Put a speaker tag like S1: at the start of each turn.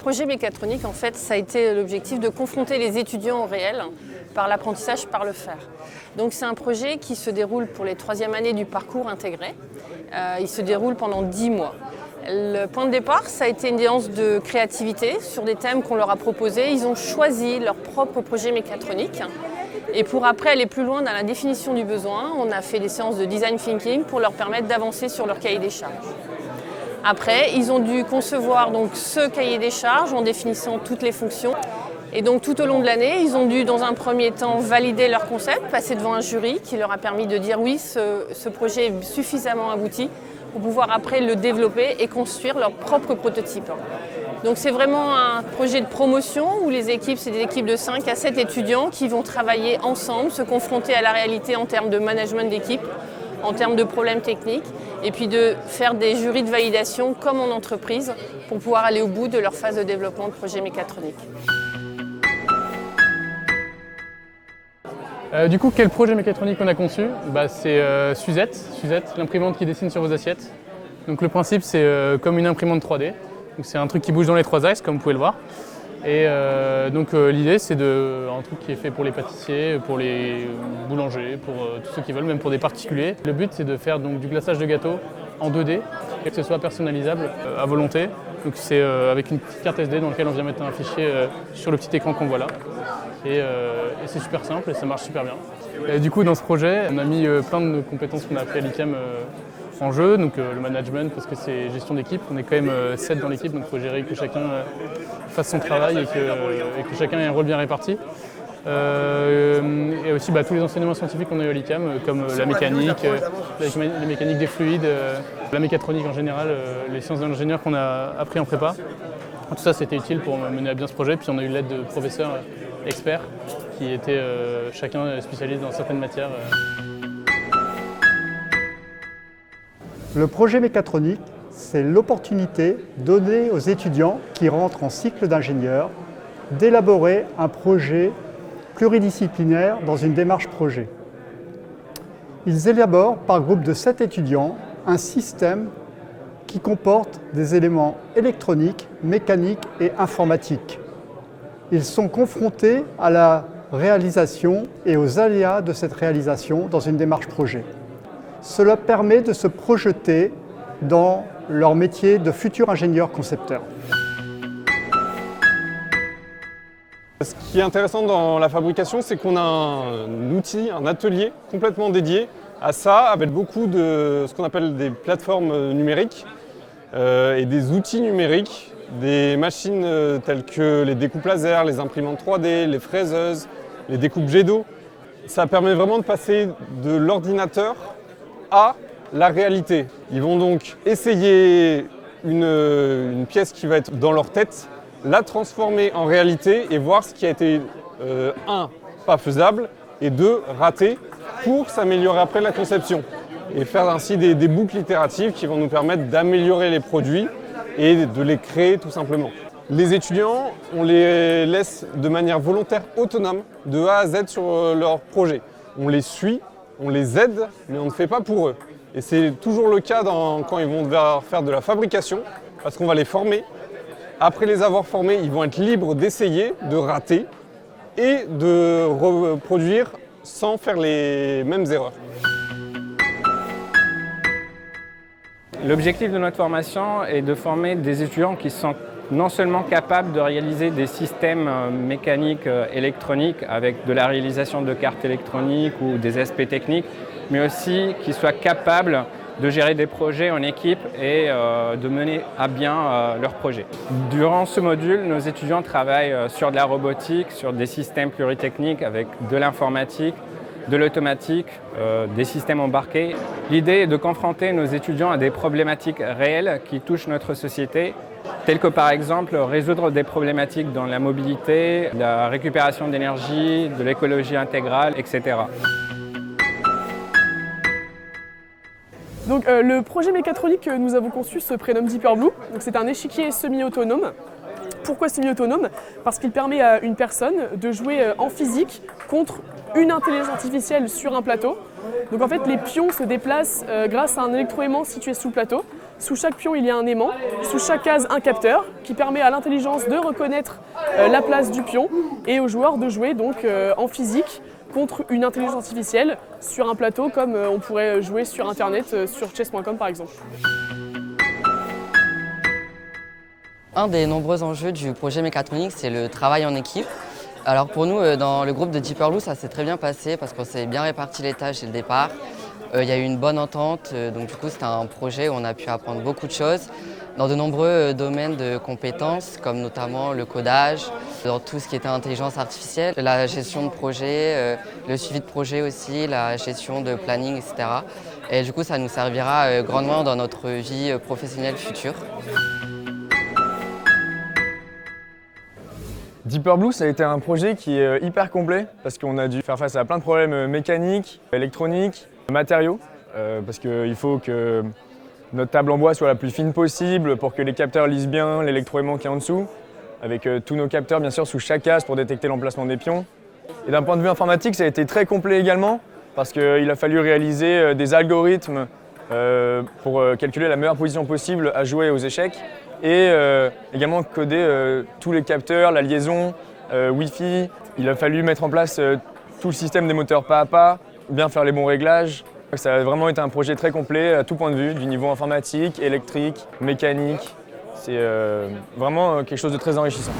S1: projet mécatronique, en fait, ça a été l'objectif de confronter les étudiants au réel par l'apprentissage, par le faire. Donc c'est un projet qui se déroule pour les 3e années du parcours intégré. Il se déroule pendant 10 mois. Le point de départ, ça a été une séance de créativité sur des thèmes qu'on leur a proposés. Ils ont choisi leur propre projet mécatronique. Et pour après aller plus loin dans la définition du besoin, on a fait des séances de design thinking pour leur permettre d'avancer sur leur cahier des charges. Après, ils ont dû concevoir donc ce cahier des charges en définissant toutes les fonctions. Et donc tout au long de l'année, ils ont dû dans un premier temps valider leur concept, passer devant un jury qui leur a permis de dire oui, ce projet est suffisamment abouti pour pouvoir après le développer et construire leur propre prototype. Donc c'est vraiment un projet de promotion où les équipes, c'est des équipes de 5 à 7 étudiants qui vont travailler ensemble, se confronter à la réalité en termes de management d'équipe, en termes de problèmes techniques, et puis de faire des jurys de validation comme en entreprise pour pouvoir aller au bout de leur phase de développement de projet mécatronique.
S2: Du coup, quel projet mécatronique on a conçu? C'est Suzette, l'imprimante qui dessine sur vos assiettes. Donc le principe, c'est comme une imprimante 3D. C'est un truc qui bouge dans les 3 axes, comme vous pouvez le voir. Et l'idée, c'est un truc qui est fait pour les pâtissiers, pour les boulangers, pour tous ceux qui veulent, même pour des particuliers. Le but, c'est de faire donc, du glaçage de gâteaux en 2D, et que ce soit personnalisable à volonté. Donc c'est avec une petite carte SD dans laquelle on vient mettre un fichier sur le petit écran qu'on voit là. Et c'est super simple et ça marche super bien. Et du coup, dans ce projet, on a mis plein de compétences qu'on a appris à l'ICAM en jeu, donc le management parce que c'est gestion d'équipe, on est quand même 7 dans l'équipe, donc il faut gérer que chacun fasse son travail et que chacun ait un rôle bien réparti. Et aussi tous les enseignements scientifiques qu'on a eu à l'ICAM, comme la mécanique, les mécaniques des fluides, la mécatronique en général, les sciences de l'ingénieur qu'on a appris en prépa. Tout ça c'était utile pour mener à bien ce projet, puis on a eu l'aide de professeurs experts qui étaient chacun spécialiste dans certaines matières.
S3: Le projet mécatronique, c'est l'opportunité donnée aux étudiants qui rentrent en cycle d'ingénieur d'élaborer un projet pluridisciplinaire dans une démarche projet. Ils élaborent par groupe de 7 étudiants un système qui comporte des éléments électroniques, mécaniques et informatiques. Ils sont confrontés à la réalisation et aux aléas de cette réalisation dans une démarche projet. Cela permet de se projeter dans leur métier de futur ingénieur concepteur.
S4: Ce qui est intéressant dans la fabrication, c'est qu'on a un outil, un atelier complètement dédié à ça, avec beaucoup de ce qu'on appelle des plateformes numériques et des outils numériques, des machines telles que les découpes laser, les imprimantes 3D, les fraiseuses, les découpes jet d'eau. Ça permet vraiment de passer de l'ordinateur à la réalité. Ils vont donc essayer une pièce qui va être dans leur tête, la transformer en réalité et voir ce qui a été, pas faisable, et 2, raté, pour s'améliorer après la conception. Et faire ainsi des boucles itératives qui vont nous permettre d'améliorer les produits et de les créer tout simplement. Les étudiants, on les laisse de manière volontaire autonome, de A à Z sur leur projet. On les suit, on les aide, mais on ne fait pas pour eux. Et c'est toujours le cas quand ils vont devoir faire de la fabrication, parce qu'on va les former. Après les avoir formés, ils vont être libres d'essayer, de rater et de reproduire sans faire les mêmes erreurs.
S5: L'objectif de notre formation est de former des étudiants qui sont non seulement capables de réaliser des systèmes mécaniques électroniques avec de la réalisation de cartes électroniques ou des aspects techniques, mais aussi qui soient capables de gérer des projets en équipe et de mener à bien leurs projets. Durant ce module, nos étudiants travaillent sur de la robotique, sur des systèmes pluritechniques avec de l'informatique, de l'automatique, des systèmes embarqués. L'idée est de confronter nos étudiants à des problématiques réelles qui touchent notre société, telles que par exemple résoudre des problématiques dans la mobilité, la récupération d'énergie, de l'écologie intégrale, etc.
S6: Donc, le projet mécatronique que nous avons conçu se prénomme Deeperblue. C'est un échiquier semi-autonome. Pourquoi semi-autonome? Parce qu'il permet à une personne de jouer en physique contre une intelligence artificielle sur un plateau. Donc en fait, les pions se déplacent grâce à un électroaimant situé sous le plateau. Sous chaque pion, il y a un aimant. Sous chaque case, un capteur qui permet à l'intelligence de reconnaître la place du pion et aux joueurs de jouer donc en physique contre une intelligence artificielle sur un plateau comme on pourrait jouer sur Internet, sur chess.com par exemple.
S7: Un des nombreux enjeux du projet Mécatronique, c'est le travail en équipe. Alors pour nous, dans le groupe de Deep Purple, ça s'est très bien passé parce qu'on s'est bien réparti les tâches dès le départ. Il y a eu une bonne entente, donc du coup c'était un projet où on a pu apprendre beaucoup de choses dans de nombreux domaines de compétences, comme notamment le codage, dans tout ce qui était intelligence artificielle, la gestion de projet, le suivi de projet aussi, la gestion de planning, etc. Et du coup ça nous servira grandement dans notre vie professionnelle future.
S8: Deep Purple, ça a été un projet qui est hyper complet parce qu'on a dû faire face à plein de problèmes mécaniques, électroniques, matériaux, parce qu'il faut que notre table en bois soit la plus fine possible pour que les capteurs lisent bien l'électroaimant qui est en dessous, avec tous nos capteurs bien sûr sous chaque case pour détecter l'emplacement des pions. Et d'un point de vue informatique, ça a été très complet également parce qu'il a fallu réaliser des algorithmes pour calculer la meilleure position possible à jouer aux échecs et également coder tous les capteurs, la liaison, Wi-Fi. Il a fallu mettre en place tout le système des moteurs pas à pas, bien faire les bons réglages. Ça a vraiment été un projet très complet à tout point de vue, du niveau informatique, électrique, mécanique. C'est vraiment quelque chose de très enrichissant.